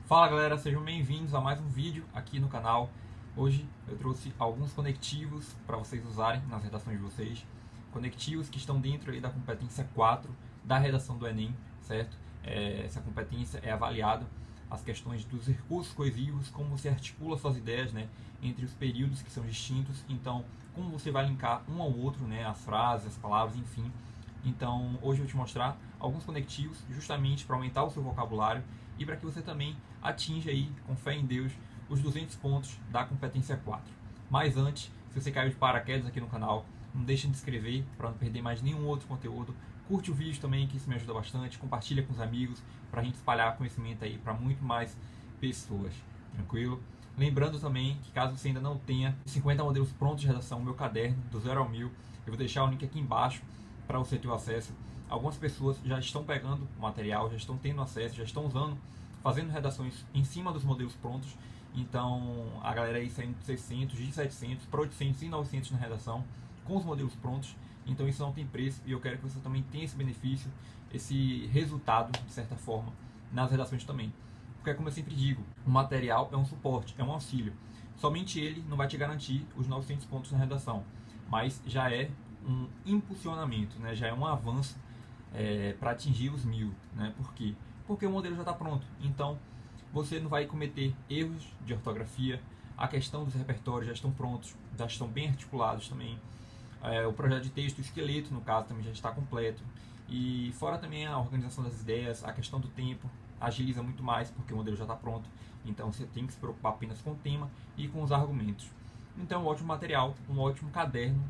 Fala galera, sejam bem-vindos a mais um vídeo aqui no canal. Hoje eu trouxe alguns conectivos para vocês usarem nas redações de vocês. Conectivos que estão dentro aí da competência 4 da redação do Enem, certo? Essa competência é avaliada as questões dos recursos coesivos, como você articula suas ideias, né, entre os períodos que são distintos. Então, como você vai linkar um ao outro, né, as frases, as palavras, enfim. Então, hoje eu vou te mostrar alguns conectivos justamente para aumentar o seu vocabulário e para que você também atinja aí, com fé em Deus, os 200 pontos da competência 4. Mas antes, se você caiu de paraquedas aqui no canal, não deixe de se inscrever para não perder mais nenhum outro conteúdo. Curte o vídeo também, que isso me ajuda bastante. Compartilha com os amigos para a gente espalhar conhecimento aí para muito mais pessoas. Tranquilo? Lembrando também que caso você ainda não tenha 50 modelos prontos de redação, meu caderno, do 0 ao 1000, eu vou deixar o link aqui embaixo para você ter o acesso. Algumas pessoas já estão pegando o material, já estão tendo acesso, já estão usando, fazendo redações em cima dos modelos prontos. Então a galera aí saindo de 600, de 700 para 800 e 900 na redação com os modelos prontos. Então isso não tem preço e eu quero que você também tenha esse benefício, esse resultado de certa forma nas redações também. Porque como eu sempre digo, o material é um suporte, é um auxílio. Somente ele não vai te garantir os 900 pontos na redação, mas já é um impulsionamento, né? Já é um avanço para atingir os 1000, né? Por quê? Porque o modelo já está pronto, então você não vai cometer erros de ortografia, a questão dos repertórios já estão prontos, já estão bem articulados também, o projeto de texto, o esqueleto no caso também já está completo, e fora também a organização das ideias, a questão do tempo, agiliza muito mais porque o modelo já está pronto, então você tem que se preocupar apenas com o tema e com os argumentos. Então um ótimo material, um ótimo caderno,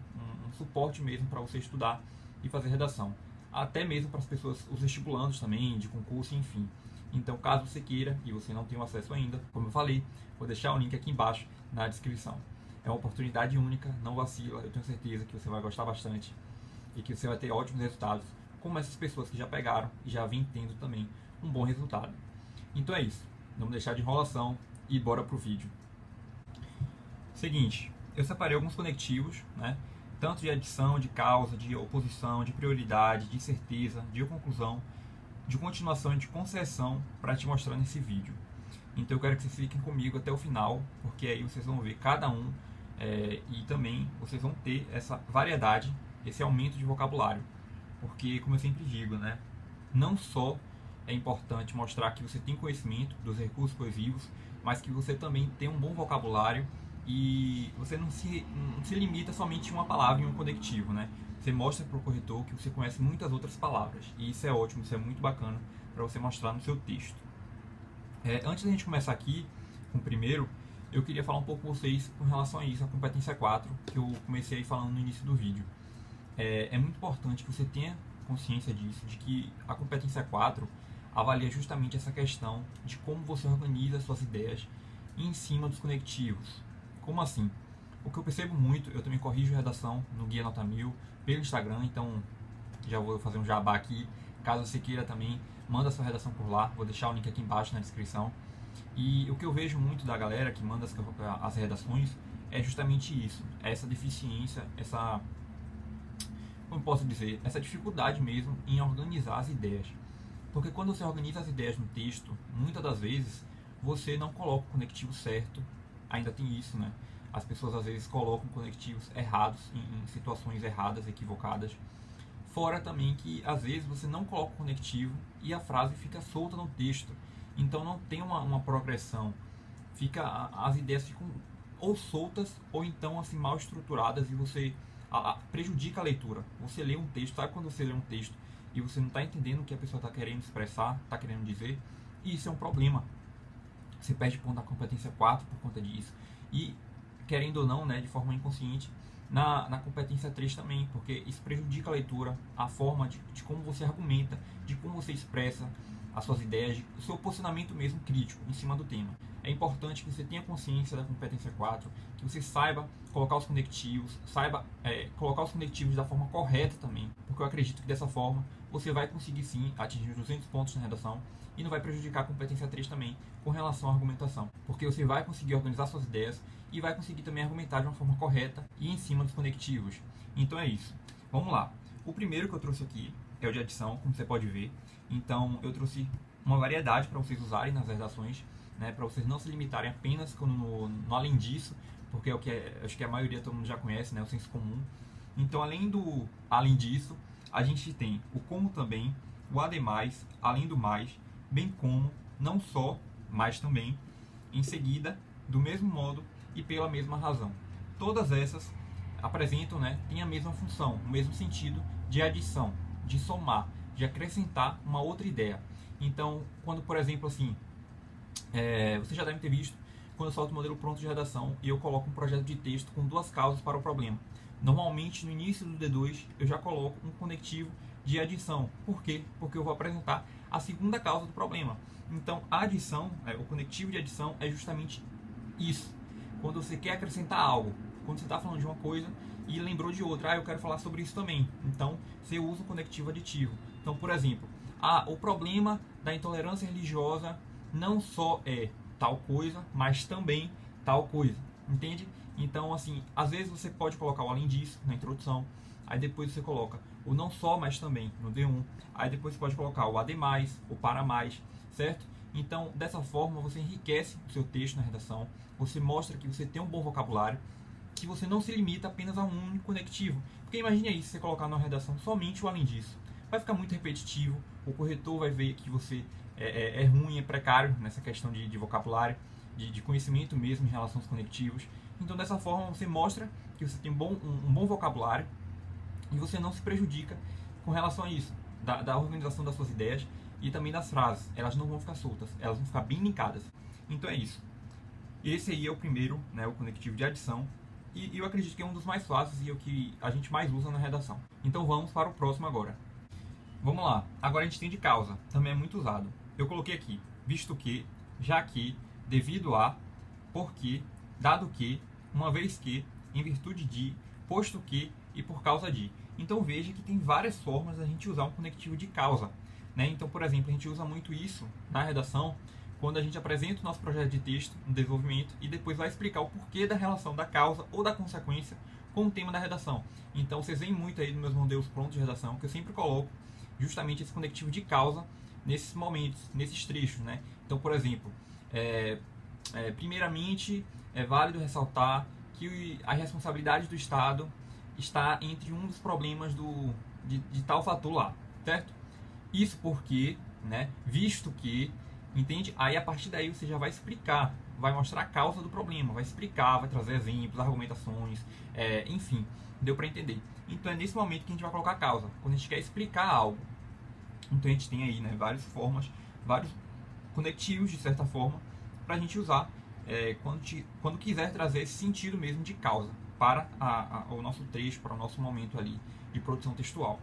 um suporte mesmo para você estudar e fazer redação. Até mesmo para as pessoas, os vestibulandos também, de concurso, enfim. Então, caso você queira e você não tenha acesso ainda, como eu falei, vou deixar o link aqui embaixo na descrição. É uma oportunidade única, não vacila, eu tenho certeza que você vai gostar bastante e que você vai ter ótimos resultados, como essas pessoas que já pegaram e já vêm tendo também um bom resultado. Então é isso, vamos deixar de enrolação e bora pro vídeo. Seguinte, eu separei alguns conectivos, né? Tanto de adição, de causa, de oposição, de prioridade, de certeza, de conclusão, de continuação e de concessão para te mostrar nesse vídeo. Então eu quero que vocês fiquem comigo até o final, porque aí vocês vão ver cada um e também vocês vão ter essa variedade, esse aumento de vocabulário. Porque, como eu sempre digo, né, não só é importante mostrar que você tem conhecimento dos recursos coesivos, mas que você também tem um bom vocabulário e você não se limita somente a uma palavra e um conectivo, né? Você mostra para o corretor que você conhece muitas outras palavras e isso é ótimo, isso é muito bacana para você mostrar no seu texto. Antes da gente começar aqui com o primeiro, eu queria falar um pouco com vocês com relação a isso, a competência 4, que eu comecei falando no início do vídeo. É muito importante que você tenha consciência disso, de que a competência 4 avalia justamente essa questão de como você organiza suas ideias em cima dos conectivos. Como assim? O que eu percebo muito, eu também corrijo redação no Guia Nota 1000 pelo Instagram, então já vou fazer um jabá aqui. Caso você queira também, manda sua redação por lá, vou deixar o link aqui embaixo na descrição. E o que eu vejo muito da galera que manda as redações é justamente isso, essa deficiência, como posso dizer, essa dificuldade mesmo em organizar as ideias. Porque quando você organiza as ideias no texto, muitas das vezes você não coloca o conectivo certo, ainda tem isso, né? As pessoas às vezes colocam conectivos errados em situações erradas, equivocadas. Fora também que às vezes você não coloca o conectivo e a frase fica solta no texto. Então não tem uma progressão. As ideias ficam ou soltas ou então assim mal estruturadas e você prejudica a leitura. Você lê um texto, sabe quando você lê um texto e você não está entendendo o que a pessoa está querendo expressar, está querendo dizer? E isso é um problema. Você perde ponto na competência 4 por conta disso. E, querendo ou não, né, de forma inconsciente, na competência 3 também, porque isso prejudica a leitura, a forma de como você argumenta, de como você expressa as suas ideias, o seu posicionamento mesmo crítico em cima do tema. É importante que você tenha consciência da competência 4, que você saiba colocar os conectivos, saiba colocar os conectivos da forma correta também, porque eu acredito que dessa forma você vai conseguir sim atingir os 200 pontos na redação e não vai prejudicar a competência 3 também com relação à argumentação, porque você vai conseguir organizar suas ideias e vai conseguir também argumentar de uma forma correta e em cima dos conectivos. Então é isso. Vamos lá. O primeiro que eu trouxe aqui é o de adição, como você pode ver. Então eu trouxe uma variedade para vocês usarem nas redações, né, para vocês não se limitarem apenas no além disso, porque é o que acho que a maioria todo mundo já conhece, né, o senso comum. Então, além disso, a gente tem o como também, o ademais, além do mais, bem como, não só, mas também, em seguida, do mesmo modo e pela mesma razão. Todas essas apresentam, né, têm a mesma função, o mesmo sentido de adição, de somar, de acrescentar uma outra ideia. Então, quando, por exemplo, assim, você já deve ter visto, quando eu solto o modelo pronto de redação e eu coloco um projeto de texto com duas causas para o problema. Normalmente, no início do D2, eu já coloco um conectivo de adição. Por quê? Porque eu vou apresentar a segunda causa do problema. Então, a adição, o conectivo de adição é justamente isso. Quando você quer acrescentar algo, quando você está falando de uma coisa e lembrou de outra, eu quero falar sobre isso também. Então, você usa o conectivo aditivo. Então, por exemplo, o problema da intolerância religiosa não só é tal coisa, mas também tal coisa. Entende? Então, assim, às vezes você pode colocar o além disso na introdução, aí depois você coloca o não só, mas também no D1, aí depois você pode colocar o ademais, o para mais, certo? Então, dessa forma, você enriquece o seu texto na redação, você mostra que você tem um bom vocabulário, que você não se limita apenas a um único conectivo. Porque imagine aí, se você colocar na redação somente o além disso. Vai ficar muito repetitivo, o corretor vai ver que você é ruim, é precário nessa questão de vocabulário, de conhecimento mesmo em relação aos conectivos. Então, dessa forma, você mostra que você tem um bom vocabulário e você não se prejudica com relação a isso, da organização das suas ideias e também das frases. Elas não vão ficar soltas, elas vão ficar bem linkadas. Então é isso. Esse aí é o primeiro, né, o conectivo de adição. E eu acredito que é um dos mais fáceis e é o que a gente mais usa na redação. Então vamos para o próximo agora. Vamos lá. Agora a gente tem de causa. Também é muito usado. Eu coloquei aqui, visto que, já que, devido a, porque, dado que, uma vez que, em virtude de, posto que e por causa de. Então veja que tem várias formas da gente usar um conectivo de causa, né? Então, por exemplo, a gente usa muito isso na redação quando a gente apresenta o nosso projeto de texto no desenvolvimento e depois vai explicar o porquê da relação da causa ou da consequência com o tema da redação. Então vocês veem muito aí nos meus modelos prontos de redação que eu sempre coloco justamente esse conectivo de causa nesses momentos, nesses trechos, né? Então, por exemplo, primeiramente é válido ressaltar que a responsabilidade do Estado está entre um dos problemas de tal fator lá, certo? Isso porque, né, visto que, entende? Aí a partir daí você já vai explicar, vai mostrar a causa do problema, vai explicar, vai trazer exemplos, argumentações, enfim, deu para entender. Então é nesse momento que a gente vai colocar a causa, quando a gente quer explicar algo. Então a gente tem aí, né, várias formas, vários conectivos de certa forma, para a gente usar quando quiser trazer esse sentido mesmo de causa para o nosso trecho, para o nosso momento ali de produção textual.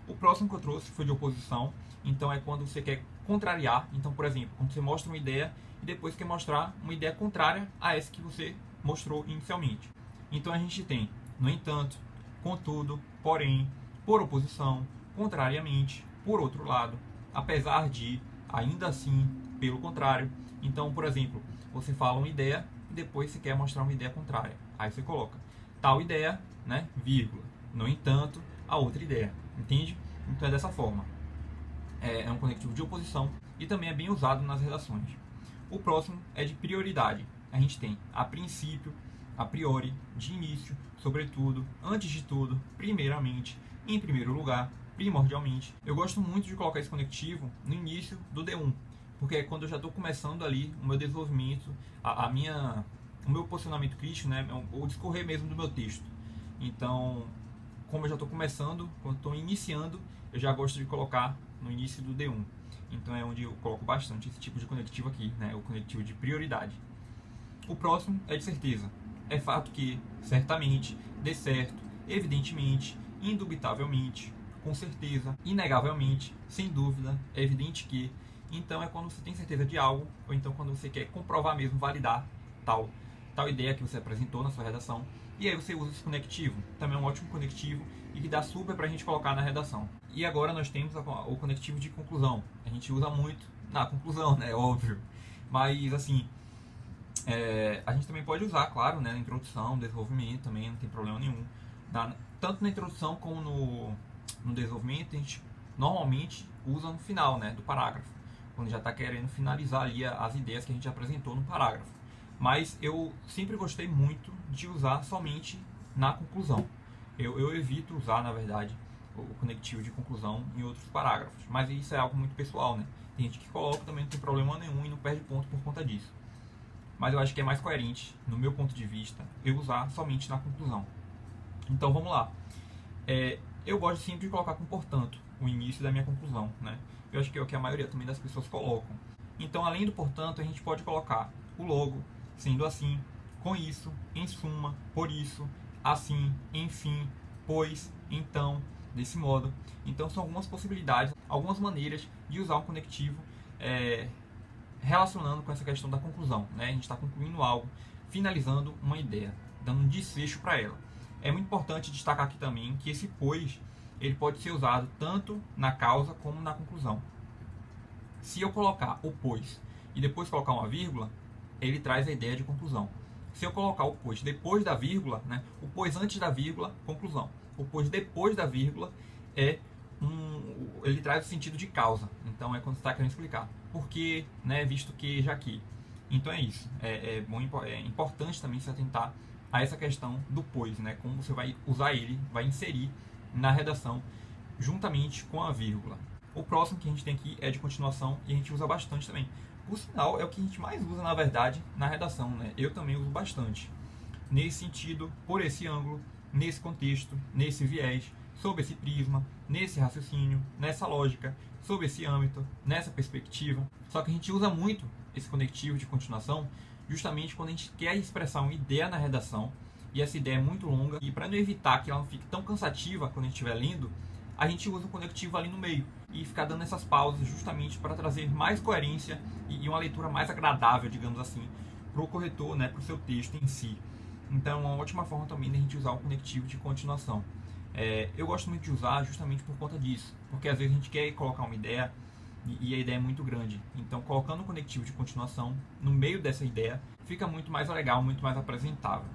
O próximo que eu trouxe foi de oposição, então é quando você quer contrariar. Então, por exemplo, quando você mostra uma ideia e depois quer mostrar uma ideia contrária a essa que você mostrou inicialmente. Então a gente tem, no entanto, contudo, porém, por oposição, contrariamente, por outro lado, apesar de, ainda assim, pelo contrário. Então, por exemplo, você fala uma ideia e depois você quer mostrar uma ideia contrária. Aí você coloca tal ideia, né, vírgula, no entanto, a outra ideia. Entende? Então é dessa forma. É um conectivo de oposição e também é bem usado nas redações. O próximo é de prioridade. A gente tem a princípio, a priori, de início, sobretudo, antes de tudo, primeiramente, em primeiro lugar, primordialmente. Eu gosto muito de colocar esse conectivo no início do D1, porque é quando eu já estou começando ali o meu desenvolvimento, o meu posicionamento crítico, né, o discorrer mesmo do meu texto. Então, como eu já estou começando, quando estou iniciando, eu já gosto de colocar no início do D1. Então é onde eu coloco bastante esse tipo de conectivo aqui, né? O conectivo de prioridade. O próximo é de certeza. É fato que, certamente, de certo, evidentemente, indubitavelmente, com certeza, inegavelmente, sem dúvida, é evidente que. Então é quando você tem certeza de algo, ou então quando você quer comprovar mesmo, validar tal ideia que você apresentou na sua redação. E aí você usa esse conectivo. Também é um ótimo conectivo e que dá super para a gente colocar na redação. E agora nós temos o conectivo de conclusão. A gente usa muito na conclusão, né? Óbvio. Mas assim, a gente também pode usar, claro, né? Na introdução, desenvolvimento também, não tem problema nenhum. Tanto na introdução como no desenvolvimento, a gente normalmente usa no final, né? Do parágrafo. quando já está querendo finalizar ali as ideias que a gente apresentou no parágrafo. Mas eu sempre gostei muito de usar somente na conclusão. Eu evito usar, na verdade, o conectivo de conclusão em outros parágrafos. Mas isso é algo muito pessoal, né? Tem gente que coloca, também não tem problema nenhum e não perde ponto por conta disso. Mas eu acho que é mais coerente, no meu ponto de vista, eu usar somente na conclusão. Então vamos lá. Eu gosto sempre de colocar com portanto o início da minha conclusão, né? Eu acho que é o que a maioria também das pessoas colocam. Então, além do portanto, a gente pode colocar o logo, sendo assim, com isso, em suma, por isso, assim, enfim, pois, então, desse modo. Então, são algumas possibilidades, algumas maneiras de usar um conectivo relacionando com essa questão da conclusão, né? A gente está concluindo algo, finalizando uma ideia, dando um desfecho para ela. É muito importante destacar aqui também que esse pois ele pode ser usado tanto na causa como na conclusão. Se eu colocar o pois e depois colocar uma vírgula, ele traz a ideia de conclusão. Se eu colocar o pois depois da vírgula, né, o pois antes da vírgula, conclusão. O pois depois da vírgula ele traz o sentido de causa. Então é quando você está querendo explicar. Por quê, né, visto que, já que. Então é isso. É importante também se atentar a essa questão do pois, né, como você vai usar ele, vai inserir na redação juntamente com a vírgula. O próximo que a gente tem aqui é de continuação e a gente usa bastante também. Por sinal, é o que a gente mais usa, na verdade, na redação, né? Eu também uso bastante. Nesse sentido, por esse ângulo, nesse contexto, nesse viés, sob esse prisma, nesse raciocínio, nessa lógica, sob esse âmbito, nessa perspectiva. Só que a gente usa muito esse conectivo de continuação justamente quando a gente quer expressar uma ideia na redação e essa ideia é muito longa, e para não evitar que ela não fique tão cansativa quando a gente estiver lendo, a gente usa o conectivo ali no meio e ficar dando essas pausas justamente para trazer mais coerência e uma leitura mais agradável, digamos assim, para o corretor, né, para o seu texto em si. Então é uma ótima forma também de a gente usar o conectivo de continuação. Eu gosto muito de usar justamente por conta disso, porque às vezes a gente quer colocar uma ideia e a ideia é muito grande. Então colocando o conectivo de continuação no meio dessa ideia fica muito mais legal, muito mais apresentável,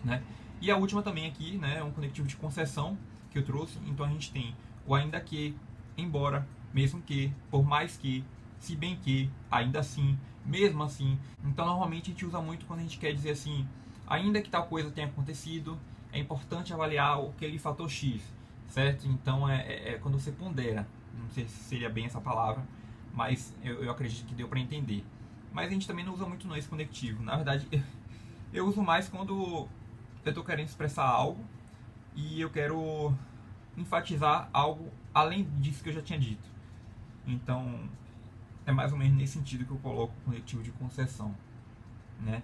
né? E a última também aqui, né, é um conectivo de concessão que eu trouxe. Então a gente tem o ainda que, embora, mesmo que, por mais que, se bem que, ainda assim, mesmo assim. Então normalmente a gente usa muito quando a gente quer dizer assim, ainda que tal coisa tenha acontecido, é importante avaliar aquele fator X, certo? Então é quando você pondera, não sei se seria bem essa palavra, mas eu acredito que deu para entender. Mas a gente também não usa muito não esse conectivo. Na verdade, eu uso mais quando eu estou querendo expressar algo e eu quero enfatizar algo além disso que eu já tinha dito. Então, é mais ou menos nesse sentido que eu coloco o conectivo de concessão, né?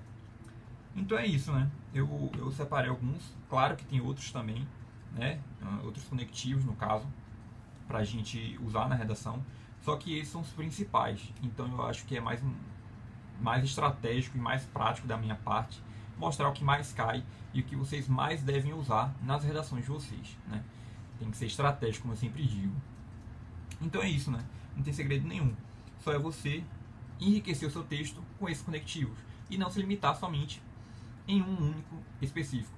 Então é isso, né? Eu separei alguns, claro que tem outros também, né? Outros conectivos, no caso, para a gente usar na redação. Só que esses são os principais. Então eu acho que é mais estratégico e mais prático da minha parte mostrar o que mais cai e o que vocês mais devem usar nas redações de vocês, né? Tem que ser estratégico, como eu sempre digo. Então é isso, né? Não tem segredo nenhum. Só é você enriquecer o seu texto com esses conectivos e não se limitar somente em um único específico.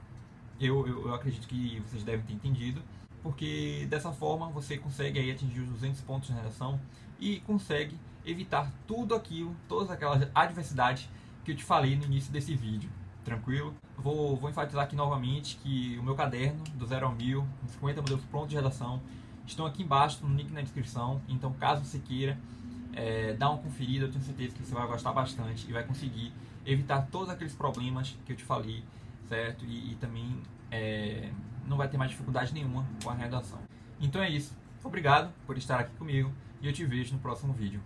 Eu acredito que vocês devem ter entendido, porque dessa forma você consegue aí atingir os 200 pontos na redação e consegue evitar tudo aquilo, todas aquelas adversidades que eu te falei no início desse vídeo. Tranquilo? Vou enfatizar aqui novamente que o meu caderno do 0 ao 1000, 50 modelos prontos de redação, estão aqui embaixo no link na descrição. Então caso você queira dar uma conferida, eu tenho certeza que você vai gostar bastante e vai conseguir evitar todos aqueles problemas que eu te falei, certo? E também não vai ter mais dificuldade nenhuma com a redação. Então é isso. Obrigado por estar aqui comigo e eu te vejo no próximo vídeo.